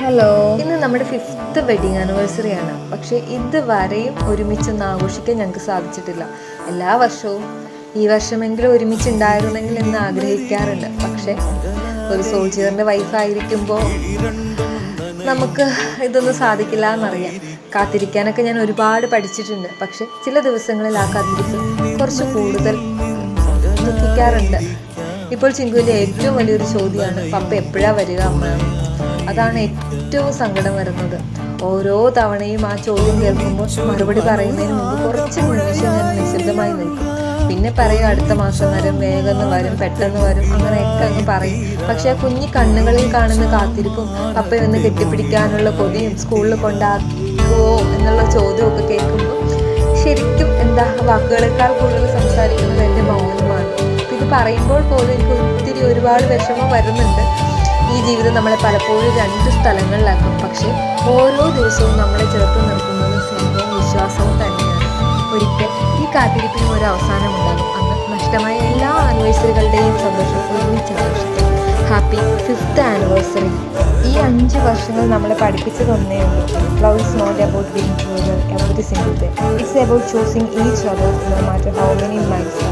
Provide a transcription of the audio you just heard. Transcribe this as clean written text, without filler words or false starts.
Hello, ഇന്ന് നമ്മുടെ 5th wedding anniversary ആണ്. പക്ഷേ ഇതുവരെയും ഒരുമിച്ചൊന്നും ആഘോഷിക്കാൻ ഞങ്ങൾക്ക് സാധിച്ചിട്ടില്ല. എല്ലാ വർഷവും ഈ വർഷമെങ്കിലും ഒരുമിച്ചുണ്ടായിരുന്നെങ്കിൽ എന്ന് ആഗ്രഹിക്കാറുണ്ട്. പക്ഷേ ഒരു സോൾജിയറിൻ്റെ വൈഫായിരിക്കുമ്പോൾ നമുക്ക് ഇതൊന്നും സാധിക്കില്ല എന്നറിയാം. കാത്തിരിക്കാനൊക്കെ ഞാൻ ഒരുപാട് പഠിച്ചിട്ടുണ്ട്. പക്ഷെ ചില ദിവസങ്ങളിൽ ആ കാത്തിരിപ്പ് കുറച്ച് കൂടുതൽ ദുഃഖിക്കാറുണ്ട്. ഇപ്പോൾ ചിങ്കുവിൻ്റെ ഏറ്റവും വലിയൊരു ചോദ്യമാണ്, പപ്പ എപ്പോഴാണ് വരിക അമ്മ? അതാണ് ഏറ്റവും സങ്കടം വരുന്നത്. ഓരോ തവണയും ആ ചോദ്യം കേൾക്കുമ്പോൾ മറുപടി പറയുന്നതിന് മുമ്പ് കുറച്ച് നിമിഷം ഞാൻ നിശബ്ദമായി നിൽക്കും. പിന്നെ പറയും അടുത്ത മാസം വരും, വേഗം വരും, പെട്ടെന്ന് വരും, അങ്ങനെയൊക്കെ അങ്ങ് പറയും. പക്ഷെ ആ കുഞ്ഞി കണ്ണുകളിൽ കാണുന്ന കാത്തിരിപ്പും പപ്പയൊന്ന് കെട്ടിപ്പിടിക്കാനുള്ള കൊതിയും സ്കൂളിൽ കൊണ്ടാക്കുമോ എന്നുള്ള ചോദ്യമൊക്കെ കേൾക്കുമ്പോൾ ശരിക്കും വാക്കുകളെക്കാൾ കൂടുതൽ സംസാരിക്കുന്നത് എൻ്റെ മൗനമാണ്. ഇത് പറയുമ്പോൾ പോലും എനിക്ക് ഒത്തിരി ഒരുപാട് വിഷമം വരുന്നുണ്ട്. ഈ ജീവിതം നമ്മളെ പലപ്പോഴും 2 സ്ഥലങ്ങളിലാക്കും. പക്ഷേ ഓരോ ദിവസവും നമ്മളെ ചേർത്ത് നിർത്തുന്നത് സ്നേഹവും വിശ്വാസവും തന്നെയാണ്. ഒരിക്കൽ ഈ കാത്തിരിപ്പിന് ഒരു അവസാനം ഉണ്ടാകും. അന്ന് നഷ്ടമായ എല്ലാ ആനിവേഴ്സറികളുടെയും സന്തോഷം ഒരുമിച്ച് ആഘോഷിക്കും. Happy 5th anniversary. ഈ 5 വർഷങ്ങൾ നമ്മളെ പഠിപ്പിച്ചു തന്നേ ഉള്ളൂ. Love is not about being together every single day. It's about choosing each other no matter how many miles.